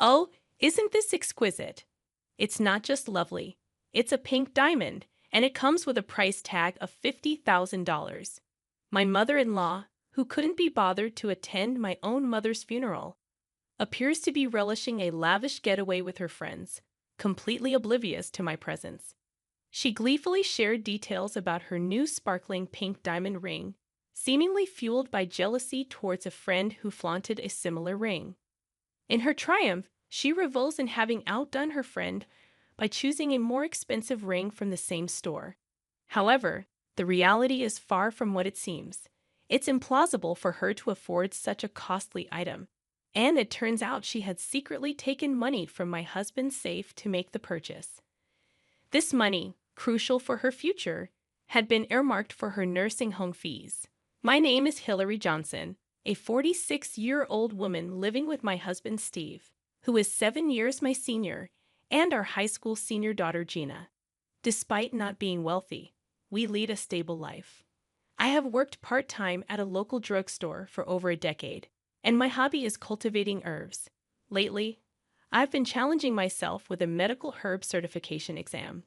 Oh, isn't this exquisite? It's not just lovely. It's a pink diamond, and it comes with a price tag of $50,000. My mother-in-law, who couldn't be bothered to attend my own mother's funeral, appears to be relishing a lavish getaway with her friends, completely oblivious to my presence. She gleefully shared details about her new sparkling pink diamond ring, seemingly fueled by jealousy towards a friend who flaunted a similar ring. In her triumph, she revels in having outdone her friend by choosing a more expensive ring from the same store. However, the reality is far from what it seems. It's implausible for her to afford such a costly item, and it turns out she had secretly taken money from my husband's safe to make the purchase. This money, crucial for her future, had been earmarked for her nursing home fees. My name is Hillary Johnson, a 46-year-old woman living with my husband Steve, who is 7 years my senior, and our high school senior daughter Gina. Despite not being wealthy, we lead a stable life. I have worked part-time at a local drugstore for over a decade, and my hobby is cultivating herbs. Lately, I've been challenging myself with a medical herb certification exam.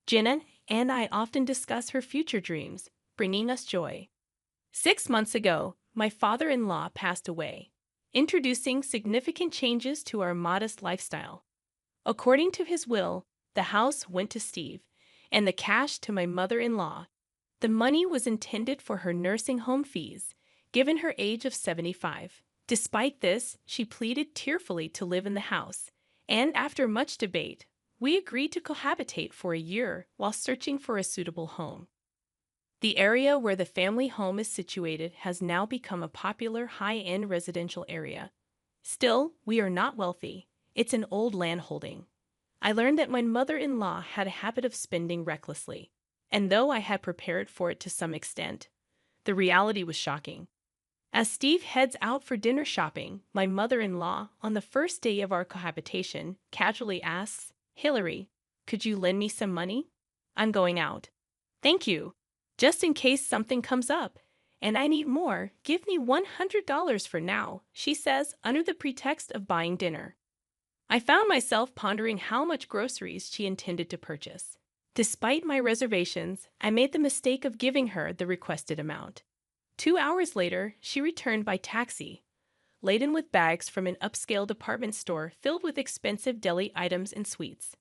Gina and I often discuss her future dreams, bringing us joy. 6 months ago, my father-in-law passed away, introducing significant changes to our modest lifestyle. According to his will, the house went to Steve, and the cash to my mother-in-law. The money was intended for her nursing home fees, given her age of 75. Despite this, she pleaded tearfully to live in the house, and after much debate, we agreed to cohabitate for a year while searching for a suitable home. The area where the family home is situated has now become a popular high-end residential area. Still, we are not wealthy. It's an old landholding. I learned that my mother-in-law had a habit of spending recklessly, and though I had prepared for it to some extent, the reality was shocking. As Steve heads out for dinner shopping, my mother-in-law, on the first day of our cohabitation, casually asks, "Hillary, could you lend me some money? I'm going out." "Thank you. Just in case something comes up, and I need more, give me $100 for now," she says under the pretext of buying dinner. I found myself pondering how much groceries she intended to purchase. Despite my reservations, I made the mistake of giving her the requested amount. 2 hours later, she returned by taxi, laden with bags from an upscale department store filled with expensive deli items and sweets.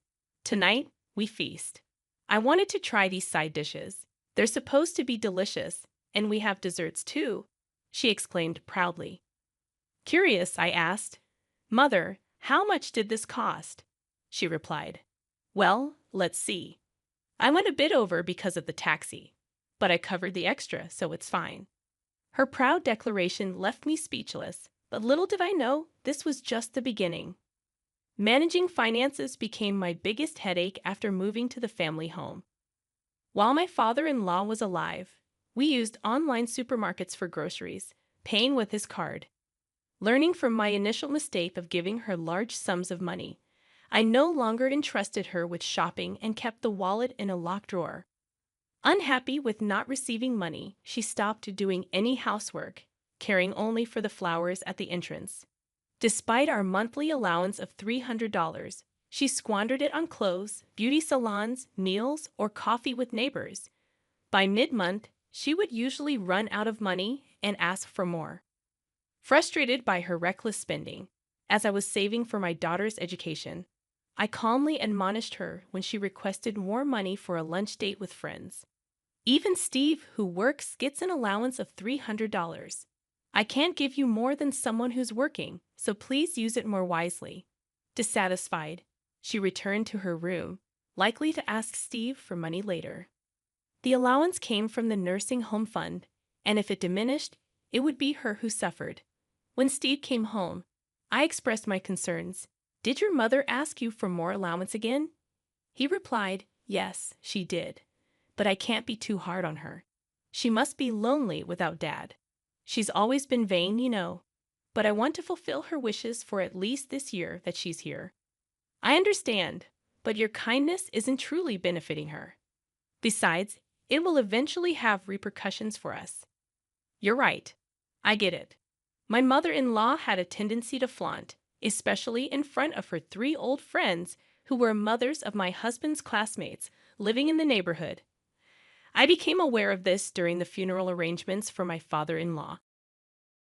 Tonight, we feast. I wanted to try these side dishes. They're supposed to be delicious, and we have desserts too, she exclaimed proudly. Curious, I asked, "Mother, how much did this cost?" She replied, "Well, let's see. I went a bit over because of the taxi, but I covered the extra, so it's fine." Her proud declaration left me speechless, but little did I know this was just the beginning. Managing finances became my biggest headache after moving to the family home. While my father-in-law was alive, we used online supermarkets for groceries, paying with his card. Learning from my initial mistake of giving her large sums of money, I no longer entrusted her with shopping and kept the wallet in a locked drawer. Unhappy with not receiving money, she stopped doing any housework, caring only for the flowers at the entrance. Despite our monthly allowance of $300, she squandered it on clothes, beauty salons, meals, or coffee with neighbors. By mid-month, she would usually run out of money and ask for more. Frustrated by her reckless spending, as I was saving for my daughter's education, I calmly admonished her when she requested more money for a lunch date with friends. "Even Steve, who works, gets an allowance of $300. I can't give you more than someone who's working, so please use it more wisely." Dissatisfied, she returned to her room, likely to ask Steve for money later. The allowance came from the nursing home fund, and if it diminished, it would be her who suffered. When Steve came home, I expressed my concerns. "Did your mother ask you for more allowance again?" He replied, "Yes, she did. But I can't be too hard on her. She must be lonely without Dad. She's always been vain, you know. But I want to fulfill her wishes for at least this year that she's here." "I understand, but your kindness isn't truly benefiting her. Besides, it will eventually have repercussions for us." "You're right. I get it. My mother-in-law had a tendency to flaunt, especially in front of her three old friends who were mothers of my husband's classmates living in the neighborhood. I became aware of this during the funeral arrangements for my father-in-law.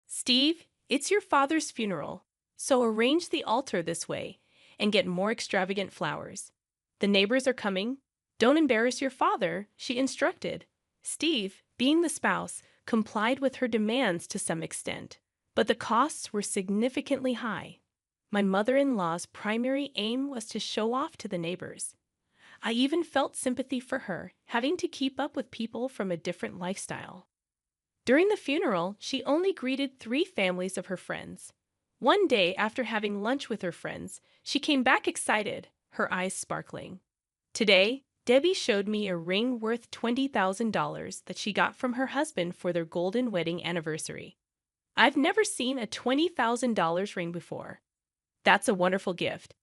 Steve, it's your father's funeral, so arrange the altar this way and get more extravagant flowers. The neighbors are coming. Don't embarrass your father, she instructed. Steve, being the spouse, complied with her demands to some extent, but the costs were significantly high. My mother-in-law's primary aim was to show off to the neighbors. I even felt sympathy for her, having to keep up with people from a different lifestyle. During the funeral, she only greeted 3 families of her friends. One day, after having lunch with her friends, she came back excited, her eyes sparkling. Today, Debbie showed me a ring worth $20,000 that she got from her husband for their golden wedding anniversary. I've never seen a $20,000 ring before. That's a wonderful gift.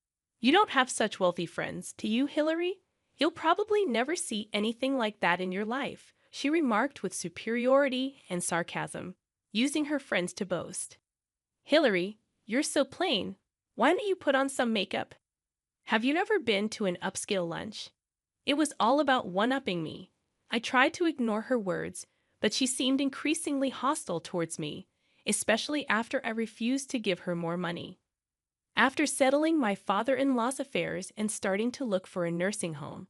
You don't have such wealthy friends, do you, Hillary? You'll probably never see anything like that in your life, she remarked with superiority and sarcasm, using her friends to boast. Hillary, you're so plain. Why don't you put on some makeup? Have you ever been to an upscale lunch? It was all about one-upping me. I tried to ignore her words, but she seemed increasingly hostile towards me, especially after I refused to give her more money. After settling my father-in-law's affairs and starting to look for a nursing home,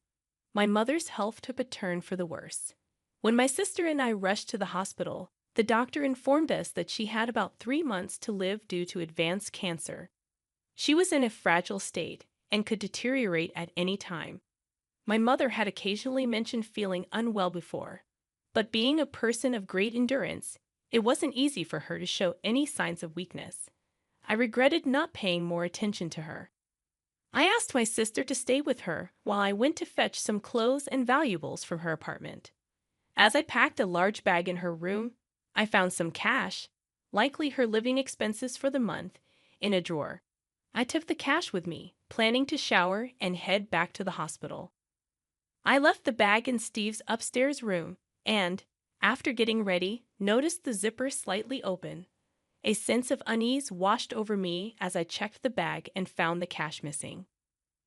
my mother's health took a turn for the worse. When my sister and I rushed to the hospital, the doctor informed us that she had about 3 months to live due to advanced cancer. She was in a fragile state and could deteriorate at any time. My mother had occasionally mentioned feeling unwell before, but being a person of great endurance, it wasn't easy for her to show any signs of weakness. I regretted not paying more attention to her. I asked my sister to stay with her while I went to fetch some clothes and valuables from her apartment. As I packed a large bag in her room, I found some cash, likely her living expenses for the month, in a drawer. I took the cash with me, planning to shower and head back to the hospital. I left the bag in Steve's upstairs room and, after getting ready, noticed the zipper slightly open. A sense of unease washed over me as I checked the bag and found the cash missing.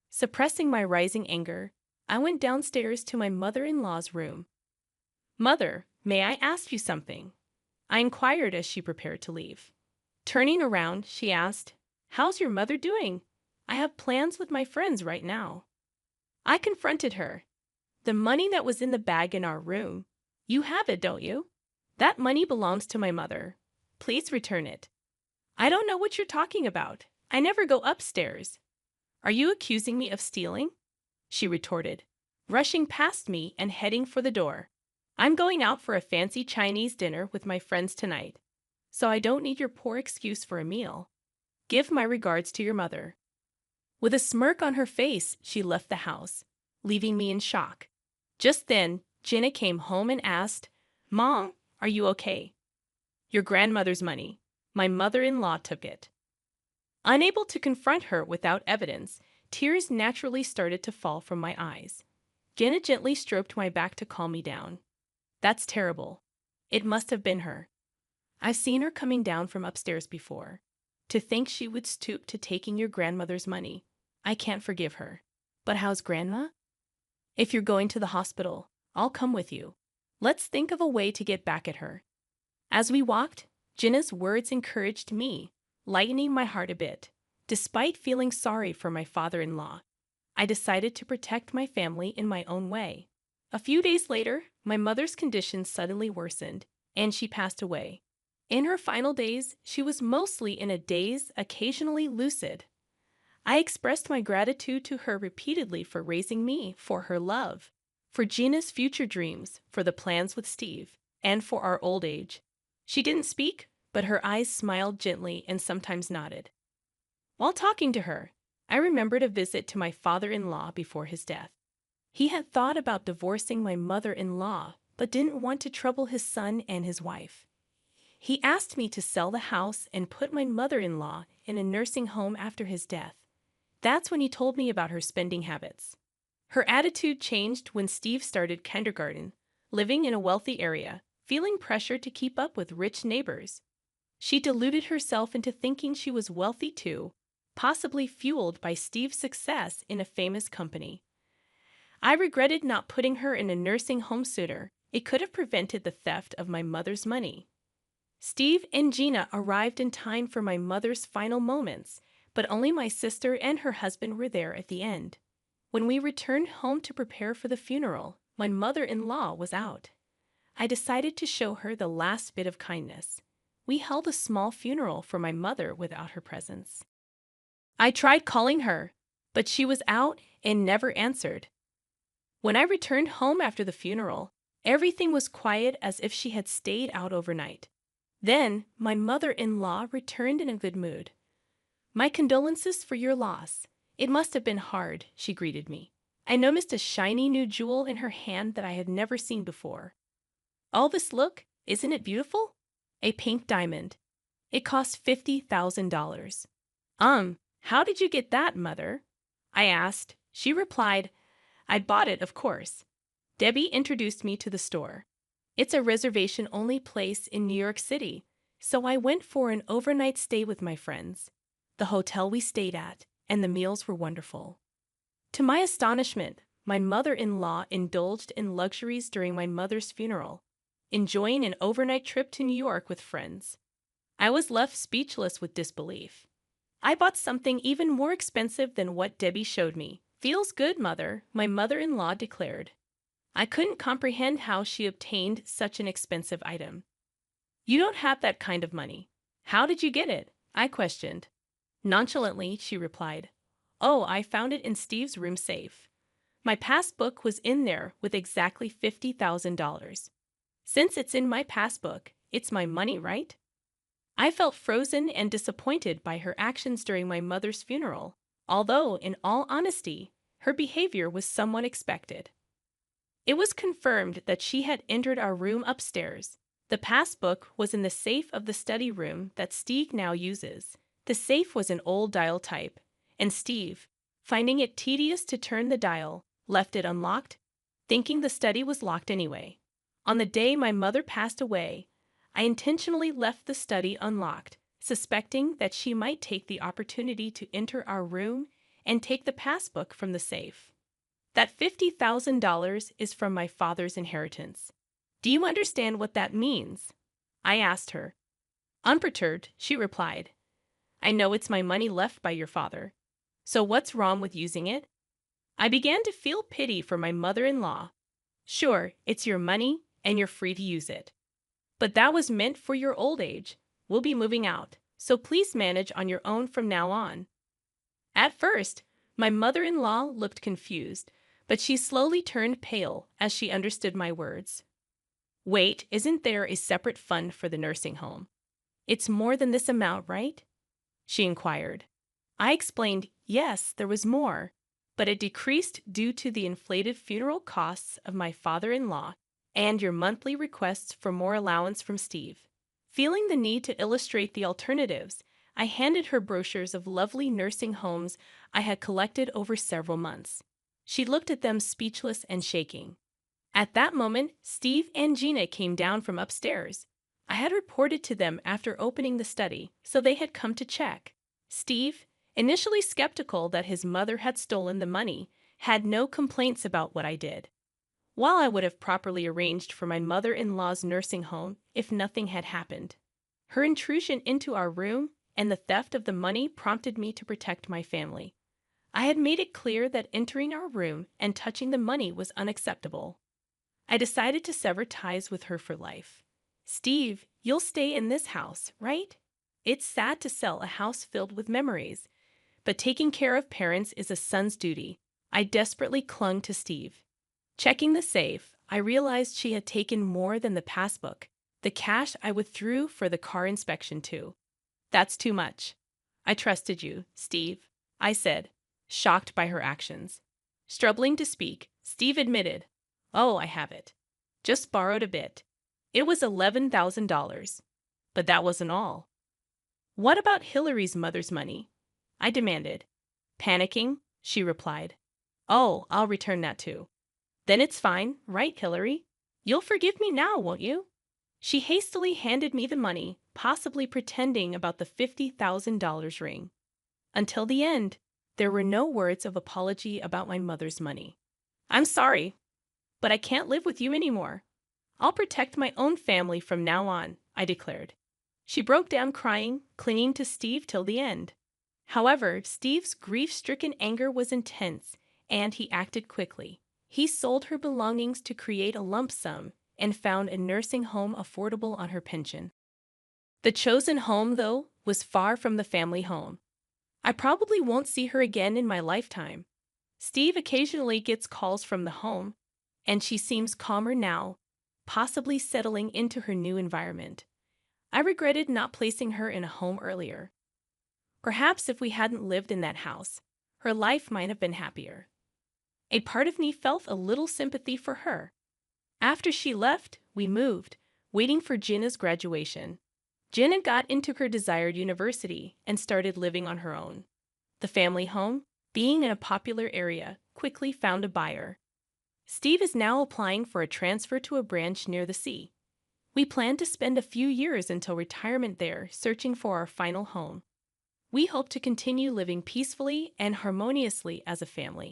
Suppressing my rising anger, I went downstairs to my mother-in-law's room. "Mother, may I ask you something?" I inquired as she prepared to leave. Turning around, she asked, "How's your mother doing? I have plans with my friends right now." I confronted her. "The money that was in the bag in our room, you have it, don't you? That money belongs to my mother. Please return it." "I don't know what you're talking about. I never go upstairs." "Are you accusing me of stealing?" she retorted, rushing past me and heading for the door. "I'm going out for a fancy Chinese dinner with my friends tonight, so I don't need your poor excuse for a meal. Give my regards to your mother." With a smirk on her face, she left the house, leaving me in shock. Just then, Jenna came home and asked, "Mom, are you okay?" "Your grandmother's money. My mother-in-law took it." Unable to confront her without evidence, tears naturally started to fall from my eyes. Jenna gently stroked my back to calm me down. "That's terrible. It must have been her. I've seen her coming down from upstairs before. To think she would stoop to taking your grandmother's money. I can't forgive her. But how's Grandma? If you're going to the hospital, I'll come with you. Let's think of a way to get back at her." As we walked, Jenna's words encouraged me, lightening my heart a bit. Despite feeling sorry for my father-in-law, I decided to protect my family in my own way. A few days later, my mother's condition suddenly worsened, and she passed away. In her final days, she was mostly in a daze, occasionally lucid. I expressed my gratitude to her repeatedly for raising me, for her love, for Gina's future dreams, for the plans with Steve, and for our old age. She didn't speak, but her eyes smiled gently and sometimes nodded. While talking to her, I remembered a visit to my father-in-law before his death. He had thought about divorcing my mother-in-law, but didn't want to trouble his son and his wife. He asked me to sell the house and put my mother-in-law in a nursing home after his death. That's when he told me about her spending habits. Her attitude changed when Steve started kindergarten, living in a wealthy area, feeling pressure to keep up with rich neighbors. She deluded herself into thinking she was wealthy too, possibly fueled by Steve's success in a famous company. I regretted not putting her in a nursing home sooner. It could have prevented the theft of my mother's money. Steve and Gina arrived in time for my mother's final moments, but only my sister and her husband were there at the end. When we returned home to prepare for the funeral, my mother-in-law was out. I decided to show her the last bit of kindness. We held a small funeral for my mother without her presence. I tried calling her, but she was out and never answered. When I returned home after the funeral, everything was quiet as if she had stayed out overnight. Then, my mother-in-law returned in a good mood. "My condolences for your loss. It must have been hard," she greeted me. I noticed a shiny new jewel in her hand that I had never seen before. "Oh, this look, isn't it beautiful?" "A pink diamond. It cost $50,000. How did you get that, Mother?" I asked. She replied, "I bought it, of course. Debbie introduced me to the store. It's a reservation-only place in New York City, so I went for an overnight stay with my friends. The hotel we stayed at, and the meals were wonderful." To my astonishment, my mother-in-law indulged in luxuries during my mother's funeral, enjoying an overnight trip to New York with friends. I was left speechless with disbelief. I bought something even more expensive than what Debbie showed me. "Feels good, Mother," my mother-in-law declared. I couldn't comprehend how she obtained such an expensive item. "You don't have that kind of money. How did you get it?" I questioned. Nonchalantly, she replied, "Oh, I found it in Steve's room safe. My passbook was in there with exactly $50,000. Since it's in my passbook, it's my money, right?" I felt frozen and disappointed by her actions during my mother's funeral, although, in all honesty, her behavior was somewhat expected. It was confirmed that she had entered our room upstairs. The passbook was in the safe of the study room that Steve now uses. The safe was an old dial type, and Steve, finding it tedious to turn the dial, left it unlocked, thinking the study was locked anyway. On the day my mother passed away, I intentionally left the study unlocked, suspecting that she might take the opportunity to enter our room and take the passbook from the safe. That $50,000 is from my father's inheritance. Do you understand what that means?" I asked her. Unperturbed, she replied, "I know it's my money left by your father. So what's wrong with using it?" I began to feel pity for my mother-in-law. "Sure, it's your money and you're free to use it. But that was meant for your old age. We'll be moving out, so please manage on your own from now on." At first, my mother-in-law looked confused, but she slowly turned pale as she understood my words. "Wait, isn't there a separate fund for the nursing home? It's more than this amount, right?" she inquired. I explained, yes, there was more, but it decreased due to the inflated funeral costs of my father-in-law and your monthly requests for more allowance from Steve. Feeling the need to illustrate the alternatives, I handed her brochures of lovely nursing homes I had collected over several months. She looked at them speechless and shaking. At that moment, Steve and Gina came down from upstairs. I had reported to them after opening the study, so they had come to check. Steve, initially skeptical that his mother had stolen the money, had no complaints about what I did. While I would have properly arranged for my mother-in-law's nursing home if nothing had happened, her intrusion into our room and the theft of the money prompted me to protect my family. I had made it clear that entering our room and touching the money was unacceptable. I decided to sever ties with her for life. "Steve, you'll stay in this house, right? It's sad to sell a house filled with memories, but taking care of parents is a son's duty." I desperately clung to Steve. Checking the safe, I realized she had taken more than the passbook, the cash I withdrew for the car inspection too. "That's too much. I trusted you, Steve," I said, shocked by her actions. Struggling to speak, Steve admitted, "Oh, I have it. Just borrowed a bit. It was $11,000. But that wasn't all." "What about Hillary's mother's money?" I demanded. Panicking, she replied, "Oh, I'll return that too." "Then it's fine, right, Hillary? You'll forgive me now, won't you?" She hastily handed me the money, possibly pretending about the $50,000 ring. Until the end, there were no words of apology about my mother's money. I'm sorry, but I can't live with you anymore. I'll protect my own family from now on, I declared. She broke down crying, clinging to Steve till the end. However, Steve's grief-stricken anger was intense, and he acted quickly. He sold her belongings to create a lump sum and found a nursing home affordable on her pension. The chosen home, though, was far from the family home. I probably won't see her again in my lifetime. Steve occasionally gets calls from the home, and she seems calmer now, possibly settling into her new environment. I regretted not placing her in a home earlier. Perhaps if we hadn't lived in that house, her life might have been happier. A part of me felt a little sympathy for her. After she left, we moved, waiting for Jenna's graduation. Jenna got into her desired university and started living on her own. The family home, being in a popular area, quickly found a buyer. Steve is now applying for a transfer to a branch near the sea. We plan to spend a few years until retirement there, searching for our final home. We hope to continue living peacefully and harmoniously as a family.